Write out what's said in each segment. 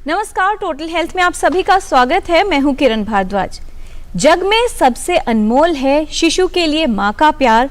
नमस्कार, total health में आप सभी का स्वागत है। मैं हूं किरण भारद्वाज। जग में सबसे अनमोल है शिशु के लिए मां का प्यार।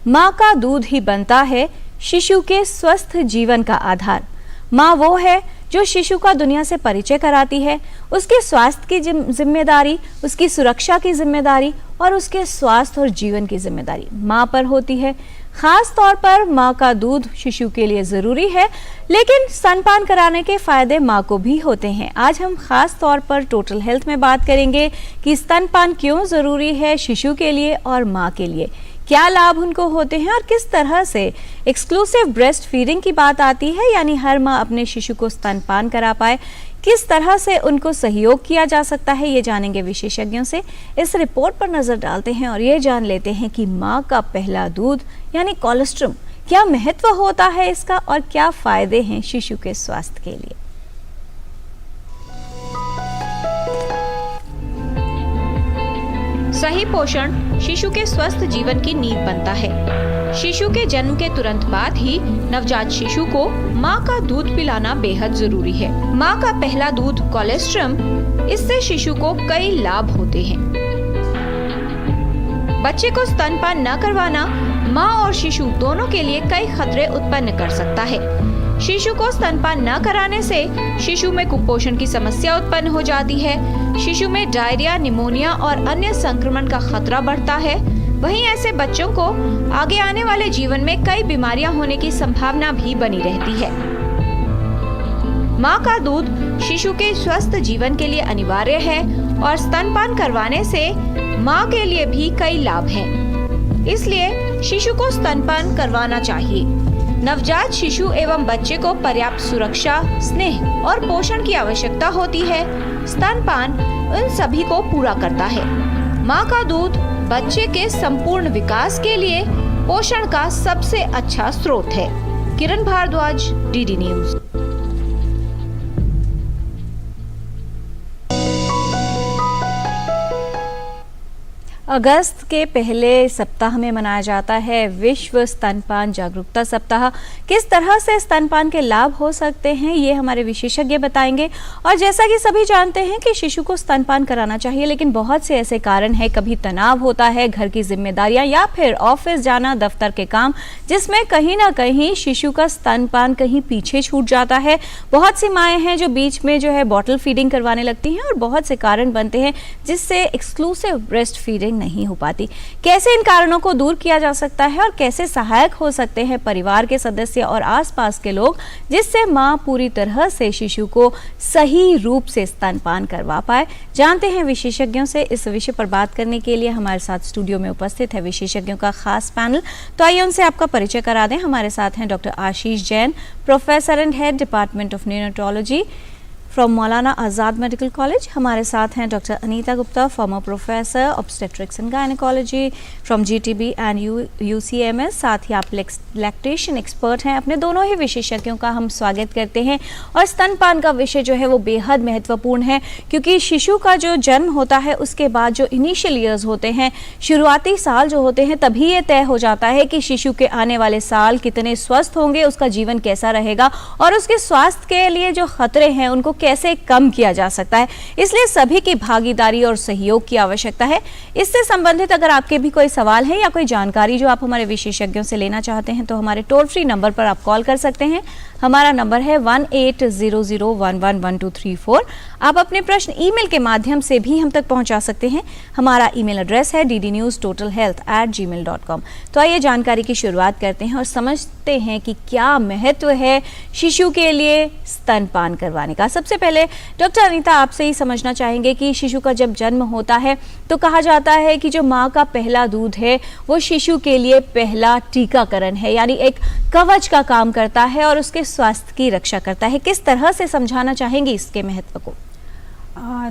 मां का दूध ही बनता है शिशु के स्वस्थ जीवन का आधार। मां वो है जो शिशु का दुनिया से परिचय कराती है। उसके स्वास्थ्य की जिम्मेदारी, उसकी सुरक्षा की जिम्मेदारी और उसके स्वास्थ्य और जीवन की जिम्मेदारी मां पर होती है। खास तौर पर मां का दूध शिशु के लिए जरूरी है, लेकिन स्तनपान कराने के फायदे मां को भी होते हैं। आज हम खास तौर पर टोटल हेल्थ में बात करेंगे कि स्तनपान क्यों जरूरी है शिशु के लिए और मां के लिए, क्या लाभ उनको होते हैं और किस तरह से एक्सक्लूसिव ब्रेस्ट फीडिंग की बात आती है, यानी हर मां अपने शिशु को स्तनपान करा पाए, किस तरह से उनको सहयोग किया जा सकता है, ये जानेंगे विशेषज्ञों से। इस रिपोर्ट पर नजर डालते हैं और ये जान लेते हैं कि मां का पहला दूध यानी कोलेस्ट्रम, क्या महत्व होता है इसका और क्या फायदे हैं शिशु के स्वास्थ्य के लिए। सही पोषण शिशु के स्वस्थ जीवन की नींव बनता है। शिशु के जन्म के तुरंत बाद ही नवजात शिशु को मां का दूध पिलाना बेहद जरूरी है। मां का पहला दूध कोलेस्ट्रम, इससे शिशु को कई लाभ होते हैं। बच्चे को स्तनपान न करवाना मां और शिशु दोनों के लिए कई खतरे उत्पन्न कर सकता है। शिशु को स्तनपान न कराने से शिशु में कुपोषण की समस्या उत्पन्न हो जाती है। शिशु में डायरिया, निमोनिया और अन्य संक्रमण का खतरा बढ़ता है। वहीं ऐसे बच्चों को आगे आने वाले जीवन में कई बीमारियां होने की संभावना भी बनी रहती है। मां का दूध शिशु के स्वस्थ जीवन के लिए अनिवार्य है और स्तनपान करवाने से मां के लिए भी कई लाभ हैं। इसलिए शिशु को स्तनपान करवाना चाहिए। नवजात शिशु एवं बच्चे को पर्याप्त सुरक्षा, स्नेह और पोषण की आवश्यकता होती है। स्तनपान उन सभी को पूरा करता है। मां का दूध बच्चे के संपूर्ण विकास के लिए पोषण का सबसे अच्छा स्रोत है। किरण भारद्वाज, डीडी न्यूज। अगस्त के पहले सप्ताह में मनाया जाता है विश्व स्तनपान जागरूकता सप्ताह। किस तरह से स्तनपान के लाभ हो सकते हैं ये हमारे विशेषज्ञ बताएंगे। और जैसा कि सभी जानते हैं कि शिशु को स्तनपान कराना चाहिए, लेकिन बहुत से ऐसे कारण हैं, कभी तनाव होता है, घर की जिम्मेदारियां या फिर ऑफिस जाना, दफ्तर के काम, जिसमें कहीं ना कहीं शिशु का स्तनपान कहीं पीछे छूट जाता है। बहुत सी माएँ हैं जो बीच में जो है बॉटल फीडिंग करवाने लगती हैं और बहुत से कारण बनते हैं जिससे एक्सक्लूसिव ब्रेस्ट फीडिंग नहीं हो पाती। कैसे इन कारणों को दूर किया जा सकता है और कैसे सहायक हो सकते हैं परिवार के सदस्य और आसपास के लोग, जिससे मां पूरी तरह से शिशु को सही रूप से स्तनपान करवा पाए, जानते हैं विशेषज्ञों से। इस विषय पर बात करने के लिए हमारे साथ स्टूडियो में उपस्थित है विशेषज्ञों का खास पैनल। तो आइए उनसे आपका परिचय करा दें। हमारे साथ हैं doctor Ashish Jain, professor and head department of neurology from Maulana Azad medical college. हमारे साथ हैं doctor Anita Gupta, former professor obstetrics and gynaecology from GTB and UCMS. साथ ही आप लैक्टेशन एक्सपर्ट हैं। अपने दोनों ही विशेषज्ञों का हम स्वागत करते हैं। और स्तनपान का विषय जो है वो बेहद महत्वपूर्ण है, क्योंकि शिशु का जो जन्म होता है उसके बाद जो इनिशियल ईयर्स होते हैं, शुरुआती साल जो होते हैं, तभी ये तय हो जाता है कि शिशु के आने वाले साल कितने स्वस्थ होंगे, उसका जीवन कैसा रहेगा और उसके स्वास्थ्य के लिए जो खतरे हैं उनको कैसे कम किया जा सकता है। इसलिए सभी की भागीदारी और सहयोग की आवश्यकता है। इससे संबंधित अगर आपके भी कोई सवाल है या कोई जानकारी जो आप हमारे विशेषज्ञों से लेना चाहते हैं तो हमारे टोल फ्री नंबर पर आप कॉल कर सकते हैं। हमारा नंबर है 1800111234। आप अपने प्रश्न ईमेल के माध्यम से भी हम तक पहुंचा सकते हैं। हमारा ईमेल एड्रेस है ddnewstotalhealth@gmail.com। तो आइए जानकारी की शुरुआत करते हैं और समझते हैं कि क्या महत्व है शिशु के लिए स्तनपान करवाने का। सबसे पहले डॉक्टर अनीता, आपसे ही समझना चाहेंगे कि शिशु का जब जन्म होता है तो कहा जाता है कि जो माँ का पहला दूध है वो शिशु के लिए पहला टीकाकरण है, यानी एक कवच का काम करता है और उसके स्वास्थ्य की रक्षा करता है। किस तरह से समझाना चाहेंगे इसके महत्व को?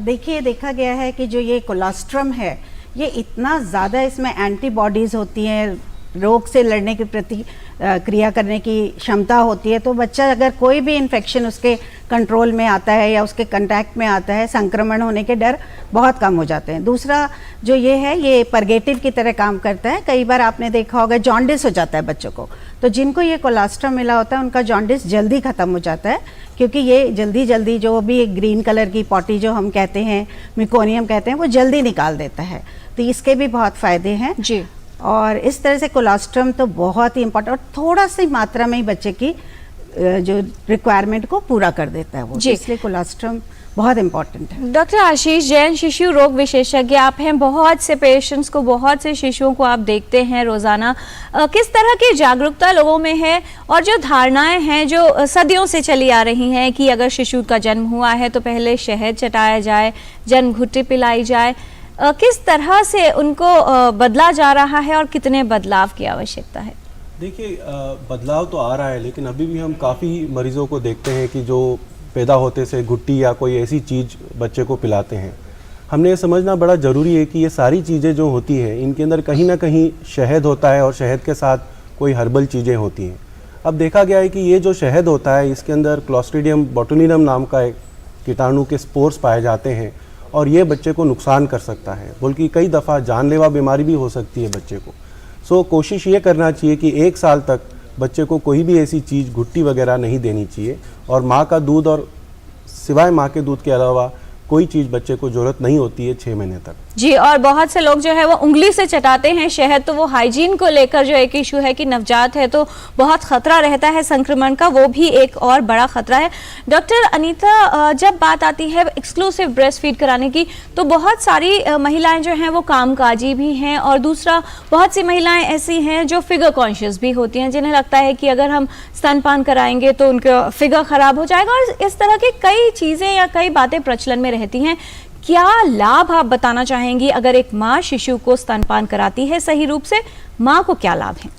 देखिए, देखा गया है कि जो ये कोलेस्ट्रम है, ये इतना ज़्यादा इसमें एंटीबॉडीज़ होती हैं रोग से लड़ने की प्रति क्रिया करने की क्षमता होती है। तो बच्चा अगर कोई भी इन्फेक्शन उसके कंट्रोल में आता है या उसके कांटेक्ट में आता है, संक्रमण होने के डर बहुत कम हो जाते हैं। दूसरा जो ये है, ये परगेटिव की तरह काम करता है। कई बार आपने देखा होगा जॉन्डिस हो जाता है बच्चों को, तो जिनको ये कोलेस्ट्रॉल मिला होता है उनका जॉन्डिस जल्दी ख़त्म हो जाता है, क्योंकि ये जल्दी जल्दी जो भी ग्रीन कलर की पॉटी जो हम कहते हैं, मिकोनियम कहते हैं, वो जल्दी निकाल देता है। तो इसके भी बहुत फ़ायदे हैं जी। और इस तरह से कोलेस्ट्रॉल तो बहुत ही इम्पोर्टेंट, और थोड़ा सी मात्रा में ही बच्चे की जो रिक्वायरमेंट को पूरा कर देता है वो, जी। इसलिए कोलेस्ट्रॉल बहुत इम्पोर्टेंट है। डॉक्टर आशीष जैन, शिशु रोग विशेषज्ञ आप हैं, बहुत से पेशेंट्स को, बहुत से शिशुओं को आप देखते हैं रोजाना। किस तरह की जागरूकता लोगों में है और जो धारणाएं हैं जो सदियों से चली आ रही हैं कि अगर शिशु का जन्म हुआ है तो पहले शहद चटाया जाए, जन्म घुट्टी पिलाई जाए, किस तरह से उनको बदला जा रहा है और कितने बदलाव की आवश्यकता है? देखिए, बदलाव तो आ रहा है, लेकिन अभी भी हम काफ़ी मरीजों को देखते हैं कि जो पैदा होते से घुट्टी या कोई ऐसी चीज़ बच्चे को पिलाते हैं। हमने ये समझना बड़ा ज़रूरी है कि ये सारी चीज़ें जो होती हैं इनके अंदर कहीं ना कहीं शहद होता है और शहद के साथ कोई हर्बल चीज़ें होती हैं। अब देखा गया है कि ये जो शहद होता है इसके अंदर क्लोस्ट्रीडियम बोटुलिनम नाम का एक कीटाणु के स्पोर्स पाए जाते हैं और ये बच्चे को नुकसान कर सकता है, बल्कि कई दफ़ा जानलेवा बीमारी भी हो सकती है बच्चे को। सो कोशिश ये करना चाहिए कि 1 साल तक बच्चे को कोई भी ऐसी चीज़ घुट्टी वगैरह नहीं देनी चाहिए और माँ का दूध, और सिवाय माँ के दूध के अलावा कोई चीज़ बच्चे को ज़रूरत नहीं होती है 6 महीने तक। जी, और बहुत से लोग जो है वो उंगली से चटाते हैं शहद, तो वो हाइजीन को लेकर जो एक इशू है कि नवजात है तो बहुत खतरा रहता है संक्रमण का, वो भी एक और बड़ा खतरा है। डॉक्टर अनीता, जब बात आती है एक्सक्लूसिव ब्रेस्ट फीड कराने की, तो बहुत सारी महिलाएं जो हैं वो कामकाजी भी हैं और दूसरा बहुत सी महिलाएं ऐसी हैं जो फिगर कॉन्शियस भी होती हैं, जिन्हें लगता है कि अगर हम स्तनपान कराएंगे तो उनका फिगर खराब हो जाएगा, और इस तरह की कई चीज़ें या कई बातें प्रचलन में रहती हैं। क्या लाभ आप बताना चाहेंगी अगर एक माँ शिशु को स्तनपान कराती है सही रूप से, माँ को क्या लाभ है?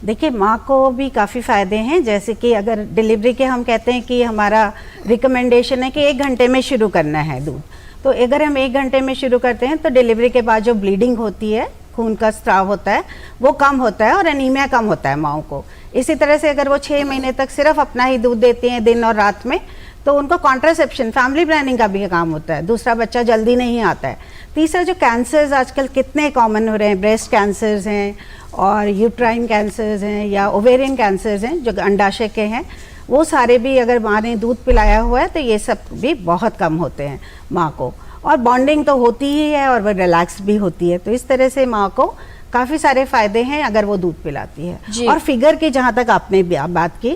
देखिए, माँ को भी काफ़ी फ़ायदे हैं। जैसे कि अगर डिलीवरी के हम कहते हैं कि हमारा रिकमेंडेशन है कि 1 घंटे में शुरू करना है दूध, तो अगर हम 1 घंटे में शुरू करते हैं तो डिलीवरी के बाद जो ब्लीडिंग होती है, खून का स्त्राव होता है, वो कम होता है और एनीमिया कम होता है माँओं को। इसी तरह से अगर वो 6 महीने तक सिर्फ अपना ही दूध देती हैं दिन और रात में, तो उनको कॉन्ट्रासेप्शन, फैमिली प्लानिंग का भी काम होता है, दूसरा बच्चा जल्दी नहीं आता है। तीसरा, जो कैंसर्स आजकल कितने कॉमन हो रहे हैं, ब्रेस्ट कैंसर्स हैं और यूट्राइन कैंसर्स हैं या ओवेरियन कैंसर्स हैं जो अंडाशय के हैं, वो सारे भी अगर माँ ने दूध पिलाया हुआ है तो ये सब भी बहुत कम होते हैं माँ को। और बॉन्डिंग तो होती ही है और वो रिलैक्स भी होती है। तो इस तरह से माँ को काफ़ी सारे फायदे हैं अगर वो दूध पिलाती है। और फिगर की जहाँ तक आपने बात की,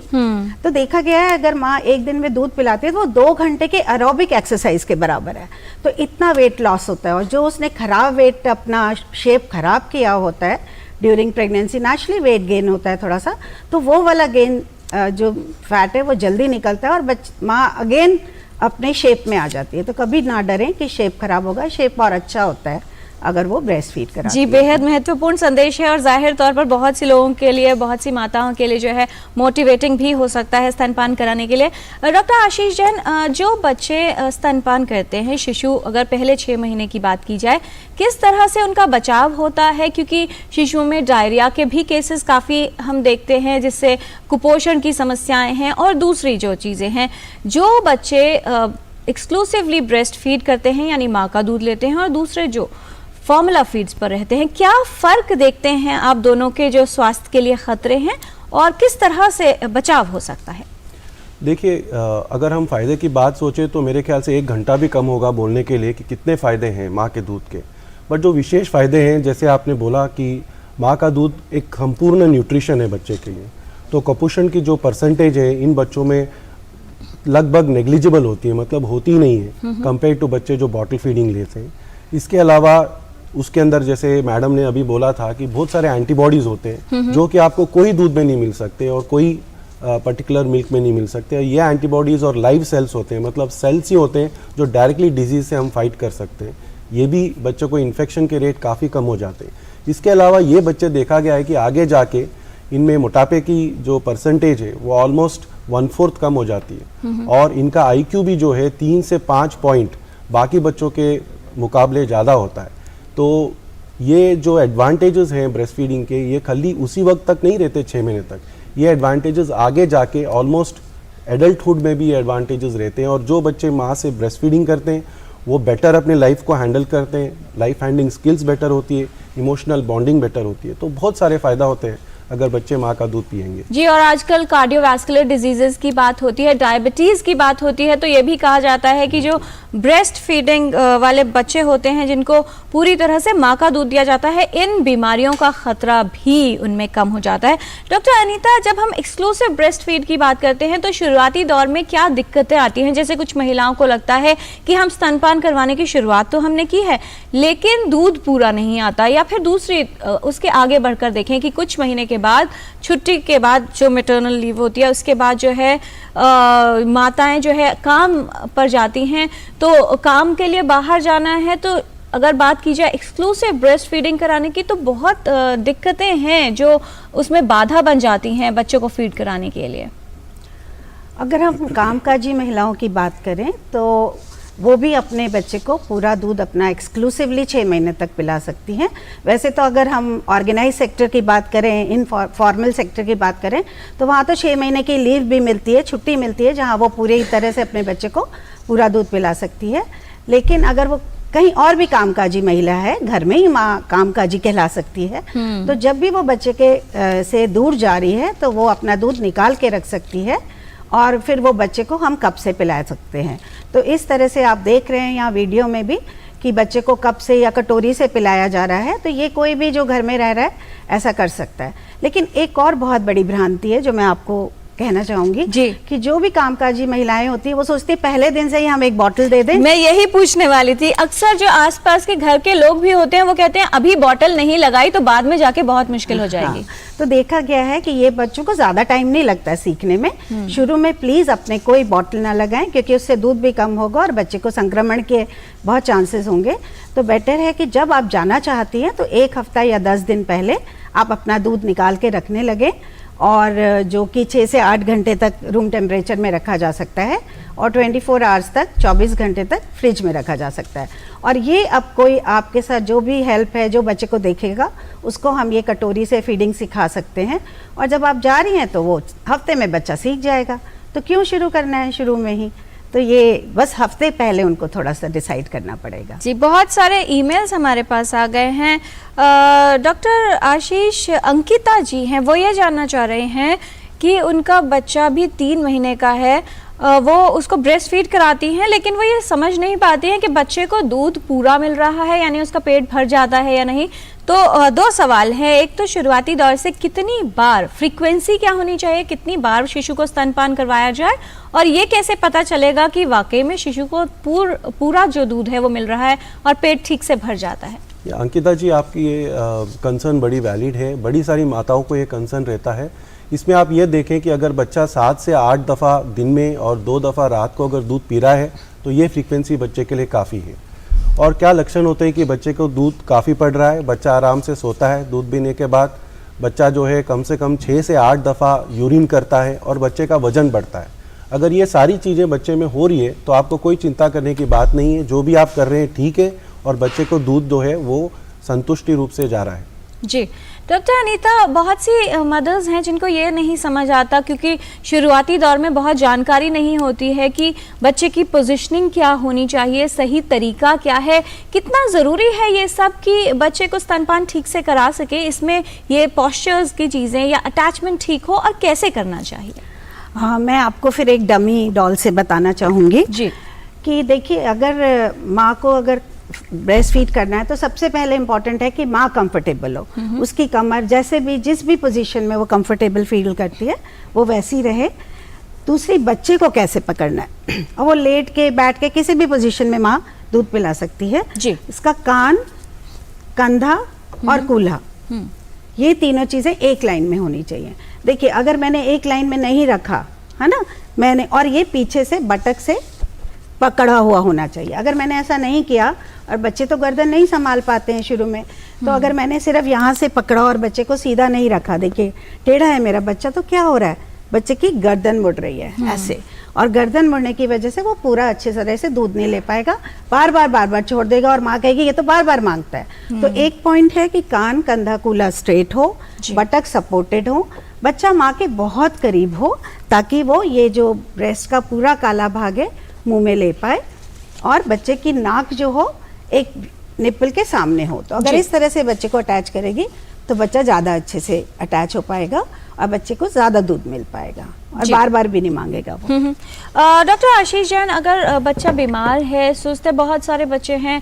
तो देखा गया है अगर माँ 1 दिन में दूध पिलाती है तो वो 2 घंटे के एरोबिक एक्सरसाइज के बराबर है। तो इतना वेट लॉस होता है। और जो उसने खराब वेट, अपना शेप खराब किया होता है during pregnancy, naturally weight gain होता है थोड़ा सा, तो वो वाला गेन जो फैट है वो जल्दी निकलता है और माँ अगेन अपने शेप में आ जाती है। तो कभी ना डरें कि शेप खराब होगा, शेप और अच्छा होता है अगर वो ब्रेस्ट फीड कराती है। जी, बेहद महत्वपूर्ण संदेश है और जाहिर तौर पर बहुत सी लोगों के लिए, बहुत सी माताओं के लिए जो है मोटिवेटिंग भी हो सकता है स्तनपान कराने के लिए। डॉक्टर आशीष जैन, जो बच्चे स्तनपान करते हैं, शिशु अगर पहले 6 महीने की बात की जाए, किस तरह से उनका बचाव होता है? क्योंकि शिशुओं में डायरिया के भी केसेस काफ़ी हम देखते हैं, जिससे कुपोषण की समस्याएं हैं। और दूसरी जो चीज़ें हैं, जो बच्चे एक्सक्लूसिवली ब्रेस्ट फीड करते हैं यानी माँ का दूध लेते हैं और दूसरे जो फॉर्मूला फीड्स पर रहते हैं, क्या फ़र्क देखते हैं आप दोनों के जो स्वास्थ्य के लिए खतरे हैं और किस तरह से बचाव हो सकता है? देखिए, अगर हम फ़ायदे की बात सोचें तो मेरे ख्याल से 1 घंटा भी कम होगा बोलने के लिए कि कितने फ़ायदे हैं माँ के दूध के। बट जो विशेष फ़ायदे हैं, जैसे आपने बोला कि माँ का दूध एक संपूर्ण न्यूट्रिशन है बच्चे के लिए, तो कुपोषण की जो परसेंटेज है इन बच्चों में लगभग नेग्लिजिबल होती है, मतलब होती नहीं है कंपेयर टू बच्चे जो बॉटल फीडिंग लेते हैं। इसके अलावा उसके अंदर, जैसे मैडम ने अभी बोला था, कि बहुत सारे एंटीबॉडीज़ होते हैं जो कि आपको कोई दूध में नहीं मिल सकते और कोई पर्टिकुलर मिल्क में नहीं मिल सकते। ये एंटीबॉडीज़ और लाइव सेल्स होते हैं, मतलब सेल्स ही होते हैं जो डायरेक्टली डिजीज़ से हम फाइट कर सकते हैं। ये भी बच्चों को इन्फेक्शन के रेट काफ़ी कम हो जाते हैं। इसके अलावा ये बच्चे देखा गया है कि आगे जाके इनमें मोटापे की जो परसेंटेज है वो ऑलमोस्ट 1/4 कम हो जाती है और इनका IQ भी जो है 3 से 5 पॉइंट बाकी बच्चों के मुकाबले ज़्यादा होता है। तो ये जो एडवांटेजेस हैं ब्रेस्ट फीडिंग के, ये खाली उसी वक्त तक नहीं रहते 6 महीने तक, ये एडवांटेजेस आगे जाके ऑलमोस्ट एडल्टहुड में भी ये एडवांटेजेस रहते हैं। और जो बच्चे माँ से ब्रेस्ट फीडिंग करते हैं वो बेटर अपने लाइफ को हैंडल करते हैं, लाइफ हैंडलिंग स्किल्स बेटर होती है, इमोशनल बॉन्डिंग बेटर होती है। तो बहुत सारे फ़ायदा होते हैं अगर बच्चे माँ का दूध पिएंगे। जी, और आजकल कार्डियोवैस्कुलर डिजीजेस की बात होती है, डायबिटीज की बात होती है, तो ये भी कहा जाता है कि जो ब्रेस्ट फीडिंग वाले बच्चे होते हैं जिनको पूरी तरह से माँ का दूध दिया जाता है, इन बीमारियों का खतरा भी उनमें कम हो जाता है। डॉक्टर अनीता, जब हम एक्सक्लूसिव ब्रेस्ट फीड की बात करते हैं तो शुरुआती दौर में क्या दिक्कतें आती हैं? जैसे कुछ महिलाओं को लगता है कि हम स्तनपान करवाने की शुरुआत तो हमने की है लेकिन दूध पूरा नहीं आता, या फिर दूसरी उसके आगे बढ़कर देखें कि कुछ महीने के बाद, छुट्टी के बाद जो मैटरनल लीव होती है उसके बाद जो है माताएं जो है काम पर जाती हैं, तो काम के लिए बाहर जाना है, तो अगर बात की जाए एक्सक्लूसिव ब्रेस्ट फीडिंग कराने की तो बहुत दिक्कतें हैं जो उसमें बाधा बन जाती हैं बच्चों को फीड कराने के लिए। अगर हम कामकाजी महिलाओं की बात करें तो वो भी अपने बच्चे को पूरा दूध अपना एक्सक्लूसिवली 6 महीने तक पिला सकती हैं। वैसे तो अगर हम ऑर्गेनाइज सेक्टर की बात करें, इन फॉर्मल सेक्टर की बात करें, तो वहाँ तो 6 महीने की लीव भी मिलती है, छुट्टी मिलती है, जहाँ वो पूरी तरह से अपने बच्चे को पूरा दूध पिला सकती है। लेकिन अगर वो कहीं और भी कामकाजी महिला है, घर में ही माँ कामकाजी कहला सकती है, तो जब भी वो बच्चे के से दूर जा रही है तो वो अपना दूध निकाल के रख सकती है और फिर वो बच्चे को हम कप से पिला सकते हैं। तो इस तरह से आप देख रहे हैं यहाँ वीडियो में भी कि बच्चे को कप से या कटोरी से पिलाया जा रहा है, तो ये कोई भी जो घर में रह रहा है ऐसा कर सकता है। लेकिन एक और बहुत बड़ी भ्रांति है जो मैं आपको कहना चाहूंगी जी, कि जो भी कामकाजी महिलाएं होती है वो सोचती है पहले दिन से ही हम एक बॉटल दे दें। मैं यही पूछने वाली थी, अक्सर जो आसपास के घर के लोग भी होते हैं वो कहते हैं अभी बॉटल नहीं लगाई तो बाद में जाके बहुत मुश्किल हो जाएगी। हाँ, तो देखा गया है कि ये बच्चों को ज्यादा टाइम नहीं लगता है सीखने में। शुरू में प्लीज अपने कोई बॉटल ना लगाएं क्योंकि उससे दूध भी कम होगा और बच्चे को संक्रमण के बहुत चांसेस होंगे। तो बेटर है कि जब आप जाना चाहती हैं तो 1 हफ्ता या 10 दिन पहले आप अपना दूध निकाल के रखने लगे, और जो कि 6 से 8 घंटे तक रूम टेम्परेचर में रखा जा सकता है और 24 आवर्स तक, 24 घंटे तक फ्रिज में रखा जा सकता है। और ये अब कोई आपके साथ जो भी हेल्प है, जो बच्चे को देखेगा, उसको हम ये कटोरी से फीडिंग सिखा सकते हैं। और जब आप जा रही हैं तो वो हफ्ते में बच्चा सीख जाएगा, तो क्यों शुरू करना है शुरू में ही? तो ये बस हफ्ते पहले उनको थोड़ा सा डिसाइड करना पड़ेगा। जी, बहुत सारे ईमेल्स हमारे पास आ गए हैं। डॉक्टर आशीष, अंकिता जी हैं, वो ये जानना चाह रहे हैं कि उनका बच्चा भी 3 महीने का है, वो उसको ब्रेस्ट फीड कराती हैं लेकिन वो ये समझ नहीं पाती हैं कि बच्चे को दूध पूरा मिल रहा है, यानी उसका पेट भर जाता है या नहीं। तो 2 सवाल हैं। एक तो शुरुआती दौर से कितनी बार, फ्रीक्वेंसी क्या होनी चाहिए, कितनी बार शिशु को स्तनपान करवाया जाए, और ये कैसे पता चलेगा कि वाकई में शिशु को पूरा जो दूध है वो मिल रहा है और पेट ठीक से भर जाता है? अंकिता जी, आपकी ये कंसर्न बड़ी वैलिड है। बड़ी सारी माताओं को ये कंसर्न रहता है। इसमें आप ये देखें कि अगर बच्चा 7 से 8 दफ़ा दिन में और 2 दफ़ा रात को अगर दूध पी रहा है तो ये फ्रीक्वेंसी बच्चे के लिए काफ़ी है। और क्या लक्षण होते हैं कि बच्चे को दूध काफ़ी पड़ रहा है, बच्चा आराम से सोता है, दूध पीने के बाद बच्चा जो है कम से कम 6 से 8 दफ़ा यूरिन करता है और बच्चे का वजन बढ़ता है। अगर ये सारी चीज़ें बच्चे में हो रही है तो आपको कोई चिंता करने की बात नहीं है। जो भी आप कर रहे हैं ठीक है और बच्चे को दूध जो है वो संतुष्टि रूप से जा रहा है। जी डॉक्टर अनीता, बहुत सी मदर्स हैं जिनको ये नहीं समझ आता क्योंकि शुरुआती दौर में बहुत जानकारी नहीं होती है कि बच्चे की पोजीशनिंग क्या होनी चाहिए, सही तरीका क्या है, कितना ज़रूरी है ये सब कि बच्चे को स्तनपान ठीक से करा सके। इसमें ये पोस्चर्स की चीज़ें या अटैचमेंट ठीक हो और कैसे करना चाहिए? हाँ, मैं आपको फिर एक डमी डॉल से बताना चाहूँगी जी कि देखिए, अगर माँ को अगर ब्रेस्ट फीड करना है तो सबसे पहले इम्पॉर्टेंट है कि माँ कंफर्टेबल हो, उसकी कमर जैसे भी जिस भी पोजीशन में वो कंफर्टेबल फील करती है वो वैसी रहे। दूसरी, बच्चे को कैसे पकड़ना है, और वो लेट के बैठ के किसी भी पोजीशन में माँ दूध पिला सकती है जी। इसका कान, कंधा और कूल्हा, ये तीनों चीज़ें एक लाइन में होनी चाहिए। देखिए, अगर मैंने एक लाइन में नहीं रखा है ना, मैंने, और ये पीछे से बटक से पकड़ा हुआ होना चाहिए। अगर मैंने ऐसा नहीं किया, और बच्चे तो गर्दन नहीं संभाल पाते हैं शुरू में, तो अगर मैंने सिर्फ यहाँ से पकड़ा और बच्चे को सीधा नहीं रखा, देखिए टेढ़ा है मेरा बच्चा तो क्या हो रहा है, बच्चे की गर्दन मुड़ रही है ऐसे, और गर्दन मुड़ने की वजह से वो पूरा अच्छे तरह से दूध नहीं ले पाएगा, बार बार छोड़ देगा और माँ कहेगी ये तो बार बार मांगता है। तो एक पॉइंट है कि कान, कंधा, कूल्हा स्ट्रेट हो, बटक सपोर्टेड हो, बच्चा माँ के बहुत करीब हो, ताकि वो ये जो ब्रेस्ट का पूरा काला भाग है मुंह में ले पाए, और बच्चे की नाक जो हो एक निप्पल के सामने हो। तो अगर इस तरह से बच्चे को अटैच करेगी तो बच्चा ज़्यादा अच्छे से अटैच हो पाएगा और बच्चे को ज़्यादा दूध मिल पाएगा और बार बार भी नहीं मांगेगा वो। डॉक्टर आशीष जैन, अगर बच्चा बीमार है, सुस्त है, बहुत सारे बच्चे हैं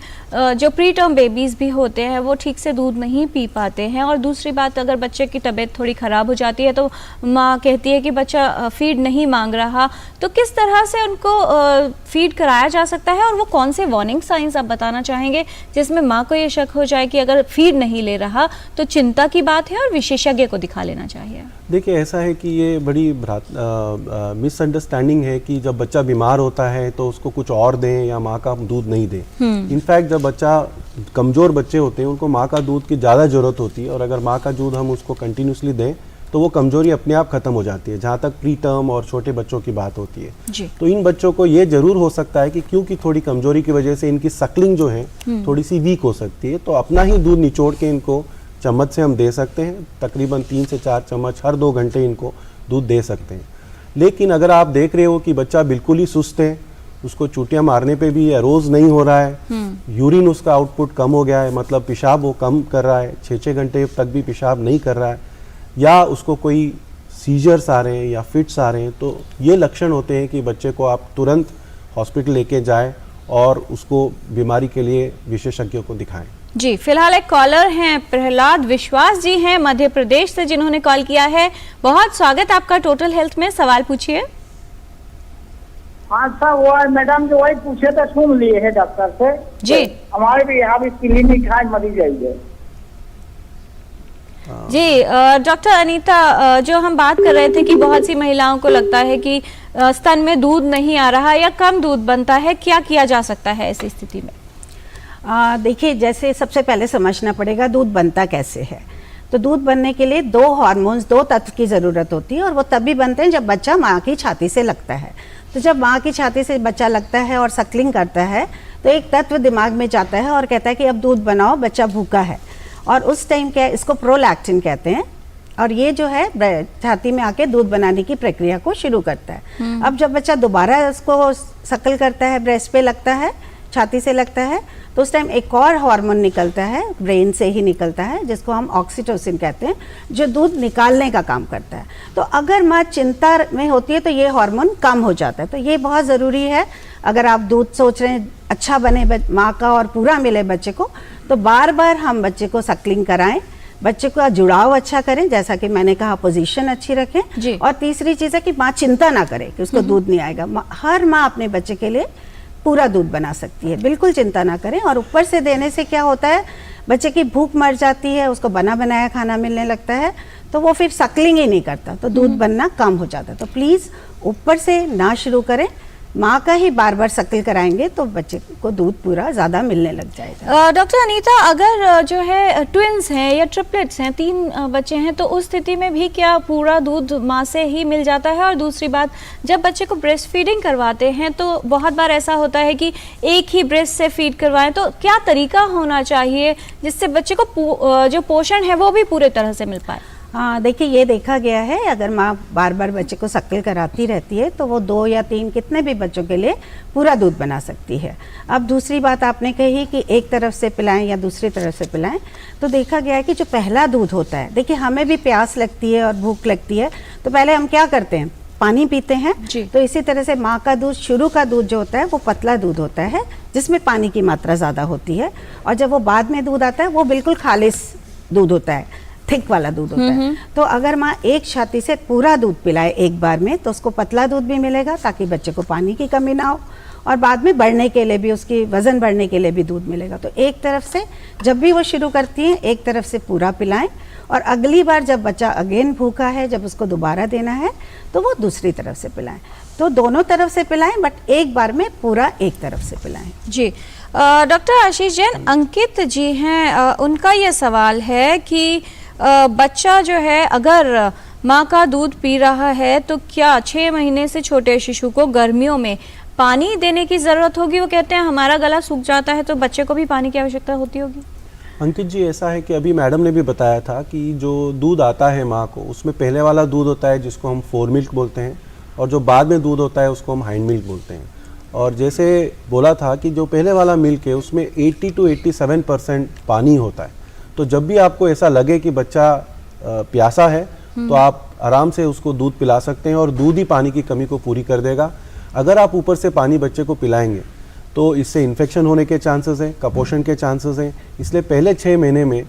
जो प्री टर्म बेबीज़ भी होते हैं, वो ठीक से दूध नहीं पी पाते हैं, और दूसरी बात अगर बच्चे की तबीयत थोड़ी ख़राब हो जाती है तो माँ कहती है कि बच्चा फीड नहीं मांग रहा, तो किस तरह से उनको फीड कराया जा सकता है, और वो कौन से वार्निंग साइंस आप बताना चाहेंगे जिसमें माँ को ये शक हो जाए कि अगर फीड नहीं ले रहा तो चिंता की बात है और विशेषज्ञ को दिखा लेना चाहिए? देखिए, ऐसा है कि ये बड़ी मिसअंडरस्टैंडिंग है कि जब बच्चा बीमार होता है तो उसको कुछ और दें या माँ का दूध नहीं दें। इनफैक्ट जब बच्चा कमज़ोर बच्चे होते हैं उनको माँ का दूध की ज़्यादा ज़रूरत होती है, और अगर माँ का दूध हम उसको कंटिन्यूसली दें तो वो कमज़ोरी अपने आप ख़त्म हो जाती है, जहाँ तक प्री टर्म और छोटे बच्चों की बात होती है जी। तो इन बच्चों को ये ज़रूर हो सकता है कि क्योंकि थोड़ी कमज़ोरी की वजह से इनकी सकलिंग जो है थोड़ी सी वीक हो सकती है, तो अपना ही दूध निचोड़ के इनको चम्मच से हम दे सकते हैं, तकरीबन 3 से 4 चम्मच हर 2 घंटे इनको दूध दे सकते हैं। लेकिन अगर आप देख रहे हो कि बच्चा बिल्कुल ही सुस्त है, उसको चूटियाँ मारने पे भी रोज़ नहीं हो रहा है, यूरिन उसका आउटपुट कम हो गया है, मतलब पेशाब वो कम कर रहा है, 6-6 घंटे तक भी पेशाब नहीं कर रहा है, या उसको कोई सीजर्स आ रहे हैं या फिट्स आ रहे हैं, तो ये लक्षण होते हैं कि बच्चे को आप तुरंत हॉस्पिटल लेके जाएं और उसको बीमारी के लिए विशेषज्ञों को दिखाएं। जी, फिलहाल एक कॉलर हैं, प्रहलाद विश्वास जी हैं मध्य प्रदेश से, जिन्होंने कॉल किया है। बहुत स्वागत आपका टोटल हेल्थ में, सवाल पूछिए। हाँ अच्छा, वो मैडम जो वही पूछे थे सुन लिए है डॉक्टर से जी। हमारे भी यहाँ भी क्लिनिक है, मरीज है जी। डॉक्टर अनीता, जो हम बात कर रहे थे कि बहुत सी महिलाओं को लगता है कि स्तन में दूध नहीं आ रहा या कम दूध बनता है, क्या किया जा सकता है ऐसी स्थिति में? देखिए, जैसे सबसे पहले समझना पड़ेगा दूध बनता कैसे है। तो दूध बनने के लिए 2 हार्मोन्स, 2 तत्व की ज़रूरत होती है, और वो तभी बनते हैं जब बच्चा माँ की छाती से लगता है। तो जब माँ की छाती से बच्चा लगता है और सकलिंग करता है तो एक तत्व दिमाग में जाता है और कहता है कि अब दूध बनाओ, बच्चा भूखा है, और उस टाइम क्या है, इसको प्रोलैक्टिन कहते हैं, और ये जो है छाती में आके दूध बनाने की प्रक्रिया को शुरू करता है। अब जब बच्चा दोबारा इसको सकल करता है, ब्रेस्ट पे लगता है, छाती से लगता है, तो उस टाइम एक और हार्मोन निकलता है, ब्रेन से ही निकलता है, जिसको हम ऑक्सीटोसिन कहते हैं, जो दूध निकालने का काम करता है। तो अगर माँ चिंता में होती है तो ये हार्मोन कम हो जाता है। तो ये बहुत ज़रूरी है, अगर आप दूध सोच रहे हैं अच्छा बने माँ का और पूरा मिले बच्चे को, तो बार बार हम बच्चे को सकलिंग कराएं, बच्चे का जुड़ाव अच्छा करें, जैसा कि मैंने कहा पोजीशन अच्छी रखें, और तीसरी चीज़ है कि माँ चिंता ना करे कि उसको दूध नहीं आएगा। हर माँ अपने बच्चे के लिए पूरा दूध बना सकती है, बिल्कुल चिंता ना करें। और ऊपर से देने से क्या होता है, बच्चे की भूख मर जाती है, उसको बना बनाया खाना मिलने लगता है, तो वो फिर सकलिंग ही नहीं करता, तो दूध बनना कम हो जाता है। तो प्लीज़ ऊपर से ना शुरू करें, माँ का ही बार बार सकल कराएंगे तो बच्चे को दूध पूरा ज़्यादा मिलने लग जाएगा। डॉक्टर अनीता, अगर जो है ट्विंस हैं या ट्रिपलेट्स हैं, 3 बच्चे हैं, तो उस स्थिति में भी क्या पूरा दूध माँ से ही मिल जाता है? और दूसरी बात, जब बच्चे को ब्रेस्ट फीडिंग करवाते हैं तो बहुत बार ऐसा होता है कि एक ही ब्रेस्ट से फीड करवाएं, तो क्या तरीका होना चाहिए जिससे बच्चे को जो पोषण है वो भी पूरे तरह से मिल पाए? हाँ, देखिए, ये देखा गया है, अगर माँ बार बार बच्चे को सकल कराती रहती है तो वो 2 या 3 कितने भी बच्चों के लिए पूरा दूध बना सकती है। अब दूसरी बात आपने कही कि एक तरफ से पिलाएं या दूसरी तरफ से पिलाएं, तो देखा गया है कि जो पहला दूध होता है, देखिए हमें भी प्यास लगती है और भूख लगती है, तो पहले हम क्या करते हैं, पानी पीते हैं। तो इसी तरह से माँ का दूध, शुरू का दूध जो होता है वो पतला दूध होता है, जिसमें पानी की मात्रा ज़्यादा होती है, और जब वो बाद में दूध आता है वो बिल्कुल खालिस दूध होता है, थिक वाला दूध होता है। तो अगर माँ एक छाती से पूरा दूध पिलाए एक बार में, तो उसको पतला दूध भी मिलेगा ताकि बच्चे को पानी की कमी ना हो, और बाद में बढ़ने के लिए भी, उसकी वजन बढ़ने के लिए भी दूध मिलेगा। तो एक तरफ से जब भी वो शुरू करती हैं, एक तरफ से पूरा पिलाएं, और अगली बार जब बच्चा अगेन भूखा है, जब उसको दोबारा देना है, तो वो दूसरी तरफ से पिलाएं। तो दोनों तरफ से पिलाएं, बट एक बार में पूरा एक तरफ से पिलाएं। जी। डॉक्टर आशीष जैन, अंकित जी हैं, उनका ये सवाल है कि बच्चा जो है अगर माँ का दूध पी रहा है तो क्या 6 महीने से छोटे शिशु को गर्मियों में पानी देने की ज़रूरत होगी? वो कहते हैं हमारा गला सूख जाता है तो बच्चे को भी पानी की आवश्यकता होती होगी। अंकित जी, ऐसा है कि अभी मैडम ने भी बताया था कि जो दूध आता है माँ को, उसमें पहले वाला दूध होता है जिसको हम फोर मिल्क बोलते हैं, और जो बाद में दूध होता है उसको हम हाइंड मिल्क बोलते हैं। और जैसे बोला था कि जो पहले वाला मिल्क है उसमें 80 to 87% पानी होता है। तो जब भी आपको ऐसा लगे कि बच्चा प्यासा है तो आप आराम से उसको दूध पिला सकते हैं, और दूध ही पानी की कमी को पूरी कर देगा। अगर आप ऊपर से पानी बच्चे को पिलाएंगे तो इससे इन्फेक्शन होने के चांसेस हैं, कुपोषण के चांसेस हैं। इसलिए पहले 6 महीने में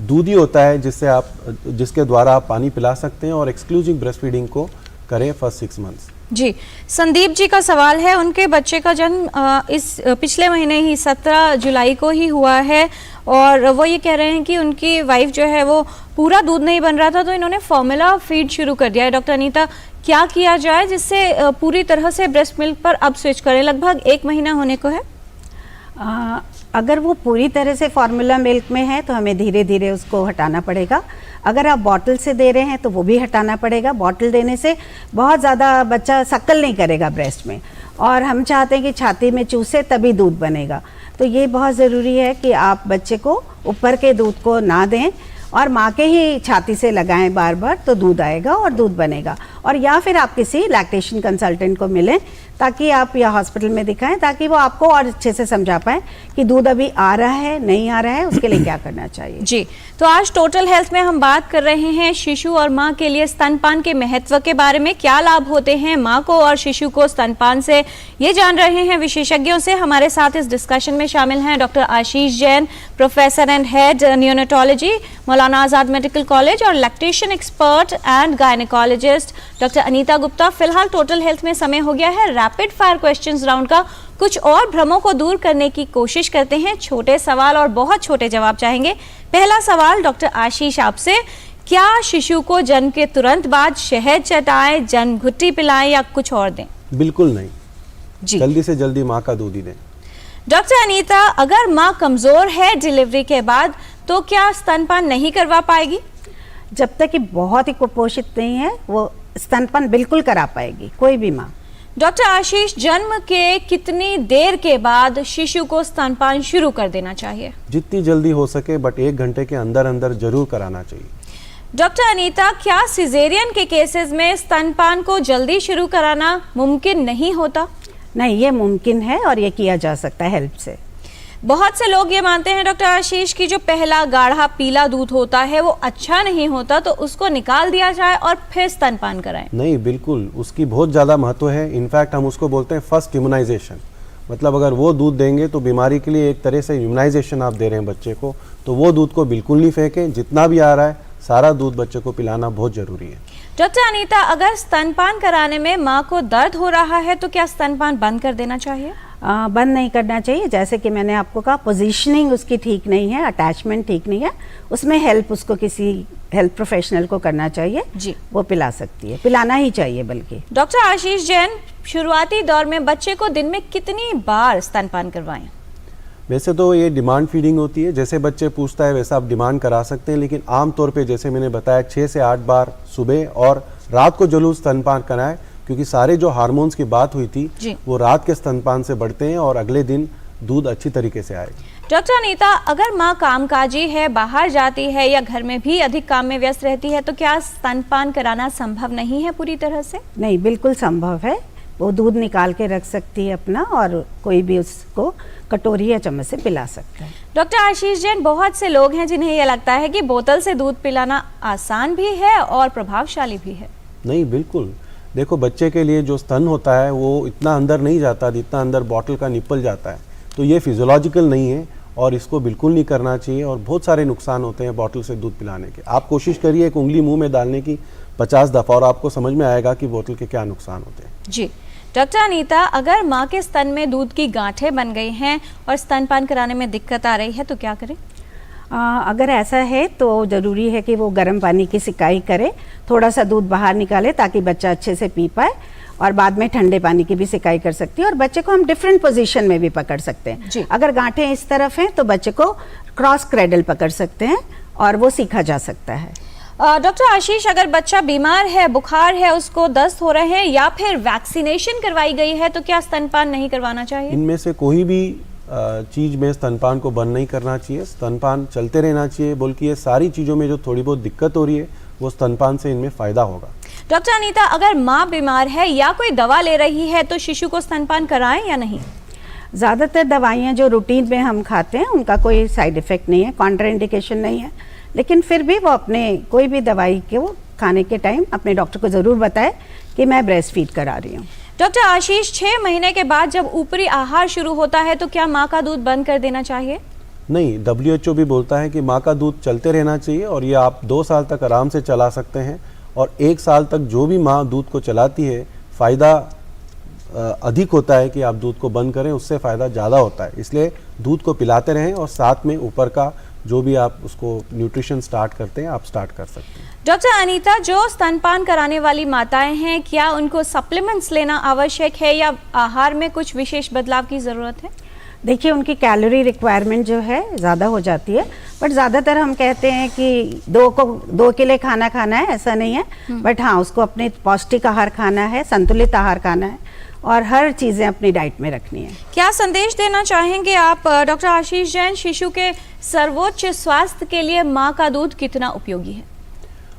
दूध ही होता है जिसके द्वारा आप पानी पिला सकते हैं, और एक्सक्लूसिव ब्रेस्ट फीडिंग को करें फर्स्ट 6 मंथ्स। जी, संदीप जी का सवाल है, उनके बच्चे का जन्म इस पिछले महीने ही 17 जुलाई को ही हुआ है, और वो ये कह रहे हैं कि उनकी वाइफ जो है वो पूरा दूध नहीं बन रहा था तो इन्होंने फॉर्मूला फीड शुरू कर दिया है। डॉक्टर अनीता, क्या किया जाए जिससे पूरी तरह से ब्रेस्ट मिल्क पर अब स्विच करें? लगभग 1 महीना होने को है। अगर वो पूरी तरह से फार्मूला मिल्क में है तो हमें धीरे धीरे उसको हटाना पड़ेगा। अगर आप बॉटल से दे रहे हैं तो वो भी हटाना पड़ेगा। बॉटल देने से बहुत ज़्यादा बच्चा सक्कल नहीं करेगा ब्रेस्ट में, और हम चाहते हैं कि छाती में चूसे तभी दूध बनेगा। तो ये बहुत ज़रूरी है कि आप बच्चे को ऊपर के दूध को ना दें और माँ के ही छाती से लगाएं बार बार, तो दूध आएगा और दूध बनेगा। और या फिर आप किसी लैक्टेशन कंसल्टेंट को मिलें, ताकि आप या हॉस्पिटल में दिखाएं, ताकि वो आपको और अच्छे से समझा पाएं कि दूध अभी आ रहा है नहीं आ रहा है, उसके लिए क्या करना चाहिए। जी, तो आज टोटल हेल्थ में हम बात कर रहे हैं शिशु और माँ के लिए स्तनपान के महत्व के बारे में। क्या लाभ होते हैं माँ को और शिशु को स्तनपान से, ये जान रहे हैं विशेषज्ञों से। हमारे साथ इस डिस्कशन में शामिल हैं doctor Ashish Jain, professor and head neonatology, Maulana Azad medical college, और lactation expert and gynaecologist doctor Anita Gupta. फिलहाल टोटल हेल्थ में समय हो गया है रैपिड फायर क्वेश्चंस राउंड का। कुछ और भ्रमों को दूर करने की कोशिश करते हैं। छोटे सवाल और बहुत छोटे जवाब चाहेंगे। पहला सवाल डॉक्टर आशीष आपसे, क्या शिशु को जन्म के तुरंत बाद शहद चटाएं, जन्म घुट्टी पिलाएं या कुछ और दें? बिल्कुल नहीं जी, जल्दी से जल्दी माँ का दूध ही दें। डॉक्टर अनीता, अगर माँ कमजोर है डिलीवरी के बाद तो क्या स्तनपान नहीं करवा पाएगी? जब तक कि बहुत ही कुपोषित नहीं है वो स्तनपान बिल्कुल करा पाएगी कोई भी माँ। डॉक्टर आशीष, जन्म के कितनी देर के बाद शिशु को स्तनपान शुरू कर देना चाहिए? जितनी जल्दी हो सके, बट 1 घंटे के अंदर अंदर जरूर कराना चाहिए। डॉक्टर अनीता, क्या सिजेरियन के केसेस में स्तनपान को जल्दी शुरू कराना मुमकिन नहीं होता? नहीं, ये मुमकिन है और ये किया जा सकता है हेल्प से। बहुत से लोग ये मानते हैं डॉक्टर आशीष कि जो पहला गाढ़ा पीला दूध होता है वो अच्छा नहीं होता, तो उसको निकाल दिया जाए और फिर स्तनपान कराएं। नहीं, बिल्कुल, उसकी बहुत ज़्यादा महत्व है। इनफैक्ट हम उसको बोलते हैं फर्स्ट इम्यूनाइजेशन। मतलब अगर वो दूध देंगे तो बीमारी के लिए एक तरह से इम्यूनाइजेशन आप दे रहे हैं बच्चे को, तो वो दूध को बिल्कुल नहीं फेंकें। जितना भी आ रहा है सारा दूध बच्चे को पिलाना बहुत ज़रूरी है। डॉक्टर अनीता, अगर स्तनपान कराने में माँ को दर्द हो रहा है तो क्या स्तनपान बंद कर देना चाहिए? बंद नहीं करना चाहिए। जैसे कि मैंने आपको कहा, पोजीशनिंग उसकी ठीक नहीं है, अटैचमेंट ठीक नहीं है, उसमें हेल्प उसको किसी हेल्थ प्रोफेशनल को करना चाहिए जी, वो पिला सकती है, पिलाना ही चाहिए बल्कि। डॉक्टर आशीष जैन, शुरुआती दौर में बच्चे को दिन में कितनी बार स्तनपान करवाएं? वैसे तो ये डिमांड फीडिंग होती है, जैसे बच्चे पूछता है वैसा आप डिमांड करा सकते हैं, लेकिन आमतौर पे जैसे मैंने बताया 6 से 8 बार सुबह और रात को जरूर स्तनपान कराएं, क्योंकि सारे जो हार्मोन्स की बात हुई थी वो रात के स्तनपान से बढ़ते हैं और अगले दिन दूध अच्छी तरीके से आएगा। डॉक्टर अनीता, अगर माँ कामकाजी है, बाहर जाती है या घर में भी अधिक काम में व्यस्त रहती है, तो क्या स्तनपान कराना संभव नहीं है पूरी तरह से? नहीं, बिल्कुल संभव है। वो दूध निकाल के रख सकती है अपना, और कोई भी उसको कटोरी या चम्मच से पिला सकता है। डॉक्टर आशीष जैन, बहुत से लोग हैं जिन्हें यह लगता है कि बोतल से दूध पिलाना आसान भी है और प्रभावशाली भी है। नहीं, बिल्कुल। देखो, बच्चे के लिए जो स्तन होता है वो इतना अंदर नहीं जाता जितना अंदर बॉटल का निप्पल जाता है, तो ये फिजियोलॉजिकल नहीं है और इसको बिल्कुल नहीं करना चाहिए, और बहुत सारे नुकसान होते हैं बॉटल से दूध पिलाने के। आप कोशिश करिए एक उंगली मुंह में डालने की 50 दफ़ा और आपको समझ में आएगा कि बोतल के क्या नुकसान होते हैं। जी, डॉक्टर अनीता, अगर माँ के स्तन में दूध की गांठें बन गई हैं और स्तनपान कराने में दिक्कत आ रही है तो क्या करें? अगर ऐसा है तो ज़रूरी है कि वो गर्म पानी की सिकाई करे, थोड़ा सा दूध बाहर निकाले ताकि बच्चा अच्छे से पी पाए, और बाद में ठंडे पानी की भी सिकाई कर सकती है। और बच्चे को हम डिफरेंट पोजीशन में भी पकड़ सकते हैं। अगर गांठें इस तरफ हैं तो बच्चे को क्रॉस क्रेडल पकड़ सकते हैं और वो सीखा जा सकता है। डॉक्टर आशीष, अगर बच्चा बीमार है, बुखार है, उसको दस्त हो रहे हैं या फिर वैक्सीनेशन करवाई गई है, तो क्या स्तनपान नहीं करवाना चाहिए? इनमें से कोई भी चीज़ में स्तनपान को बंद नहीं करना चाहिए, स्तनपान चलते रहना चाहिए। बल्कि ये सारी चीज़ों में जो थोड़ी बहुत दिक्कत हो रही है वो स्तनपान से इनमें फ़ायदा होगा। डॉक्टर अनीता, अगर माँ बीमार है या कोई दवा ले रही है तो शिशु को स्तनपान कराएं या नहीं? ज़्यादातर दवाइयाँ जो रूटीन में हम खाते हैं उनका कोई साइड इफ़ेक्ट नहीं है, कॉन्ट्राइंडिकेशन नहीं है, लेकिन फिर भी वो अपने कोई भी दवाई के वो खाने के टाइम अपने डॉक्टर को ज़रूर बताए कि मैं ब्रेस्ट फीड करा रही हूँ। डॉक्टर आशीष, 6 महीने के बाद जब ऊपरी आहार शुरू होता है तो क्या माँ का दूध बंद कर देना चाहिए? नहीं, WHO भी बोलता है कि माँ का दूध चलते रहना चाहिए और ये आप 2 साल तक आराम से चला सकते हैं। और 1 साल तक जो भी माँ दूध को चलाती है, फ़ायदा अधिक होता है कि आप दूध को बंद करें, उससे फ़ायदा ज़्यादा होता है। इसलिए दूध को पिलाते रहें और साथ में ऊपर का जो भी आप उसको न्यूट्रिशन स्टार्ट करते हैं, आप स्टार्ट कर सकते हैं। डॉक्टर अनीता, जो स्तनपान कराने वाली माताएं हैं, क्या उनको सप्लीमेंट्स लेना आवश्यक है या आहार में कुछ विशेष बदलाव की ज़रूरत है? देखिए, उनकी कैलोरी रिक्वायरमेंट जो है ज़्यादा हो जाती है, बट ज़्यादातर हम कहते हैं कि 2 के लिए खाना खाना है, ऐसा नहीं है। बट हाँ, उसको अपने पौष्टिक आहार खाना है, संतुलित आहार खाना है और हर चीज़ें अपनी डाइट में रखनी है। क्या संदेश देना चाहेंगे आप डॉक्टर आशीष जैन, शिशु के सर्वोच्च स्वास्थ्य के लिए माँ का दूध कितना उपयोगी है?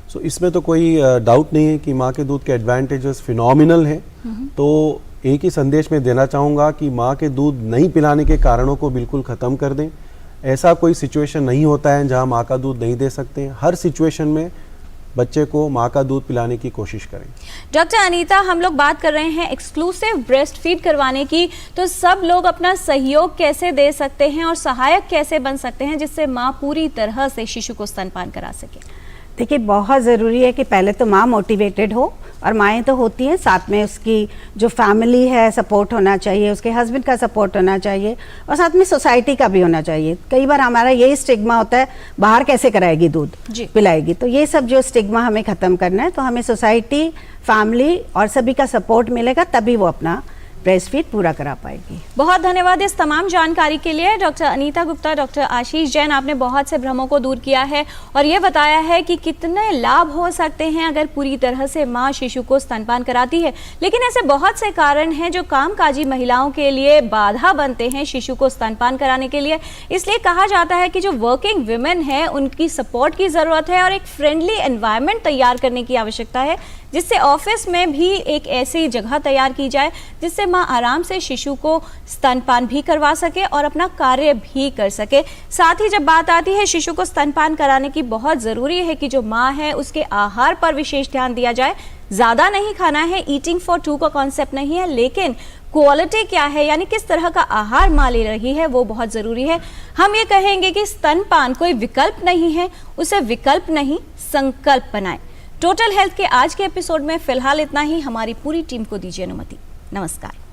सो इसमें तो कोई डाउट नहीं है कि माँ के दूध के एडवांटेजेस फिनोमिनल हैं। तो एक ही संदेश में देना चाहूँगा कि माँ के दूध नहीं पिलाने के कारणों को बिल्कुल ख़त्म कर दें। ऐसा कोई सिचुएशन नहीं होता है जहाँ माँ का दूध नहीं दे सकते हैं। हर सिचुएशन में बच्चे को माँ का दूध पिलाने की कोशिश करें। डॉक्टर अनीता, हम लोग बात कर रहे हैं एक्सक्लूसिव ब्रेस्ट फीड करवाने की, तो सब लोग अपना सहयोग कैसे दे सकते हैं और सहायक कैसे बन सकते हैं जिससे माँ पूरी तरह से शिशु को स्तनपान करा सके? देखिए, बहुत ज़रूरी है कि पहले तो माँ मोटिवेटेड हो, और माएँ तो होती हैं, साथ में उसकी जो फैमिली है सपोर्ट होना चाहिए, उसके हस्बैंड का सपोर्ट होना चाहिए और साथ में सोसाइटी का भी होना चाहिए। कई बार हमारा यही स्टिग्मा होता है, बाहर कैसे कराएगी दूध पिलाएगी, तो ये सब जो स्टिग्मा हमें ख़त्म करना है। तो हमें सोसाइटी, फैमिली और सभी का सपोर्ट मिलेगा, तभी वो अपना ब्रेस्ट फीड पूरा करा पाएगी। बहुत धन्यवाद इस तमाम जानकारी के लिए डॉक्टर अनीता गुप्ता, डॉक्टर आशीष जैन। आपने बहुत से भ्रमों को दूर किया है और ये बताया है कि कितने लाभ हो सकते हैं अगर पूरी तरह से माँ शिशु को स्तनपान कराती है। लेकिन ऐसे बहुत से कारण हैं जो कामकाजी महिलाओं के लिए बाधा बनते हैं शिशु को स्तनपान कराने के लिए। इसलिए कहा जाता है कि जो वर्किंग विमेन है उनकी सपोर्ट की ज़रूरत है और एक फ्रेंडली एनवायरनमेंट तैयार करने की आवश्यकता है, जिससे ऑफिस में भी एक ऐसी जगह तैयार की जाए जिससे माँ आराम से शिशु को स्तनपान भी करवा सके और अपना कार्य भी कर सके। साथ ही जब बात आती है शिशु को स्तनपान कराने की, बहुत ज़रूरी है कि जो माँ है उसके आहार पर विशेष ध्यान दिया जाए। ज़्यादा नहीं खाना है, ईटिंग फॉर 2 का कॉन्सेप्ट नहीं है, लेकिन क्वालिटी क्या है, यानी किस तरह का आहार माँ ले रही है, वो बहुत ज़रूरी है। हम ये कहेंगे कि स्तनपान कोई विकल्प नहीं है, उसे विकल्प नहीं संकल्प बनाएं। टोटल हेल्थ के आज के एपिसोड में फिलहाल इतना ही। हमारी पूरी टीम को दीजिए अनुमति। नमस्कार।